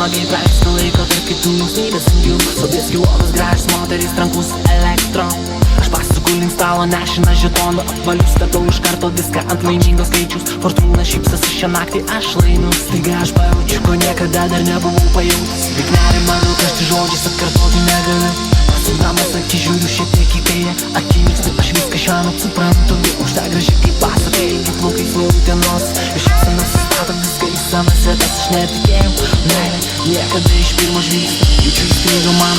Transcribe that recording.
smagiai praleisti laiko tarp kitų linksmybės angių. Sobieskių uolos gražios moterys, trankus elektro. Aš pasuku link stalo, nešina žetonų apvalių, statau iš karto viską ant laimingo skaičius. Fortūna šypsosi šią naktį, aš laimiu. Staiga aš pajaučiu, ko niekada dar nebuvau pajautęs. Lyg nerimą daugkartį žodžiais atkartoti negaliu. Pasukdamas akį žiūriu šiek tiek į kairę, akimirksniu aš viską šiandien suprantu. Už tą gražią kaip pasakai, ilgi plaukai slautienos. Ir šypsena sustato viską į savas vietas, aš netikėjau. Meilė niekada iš pirmo žvilgsnio, jaučiu įstrigo man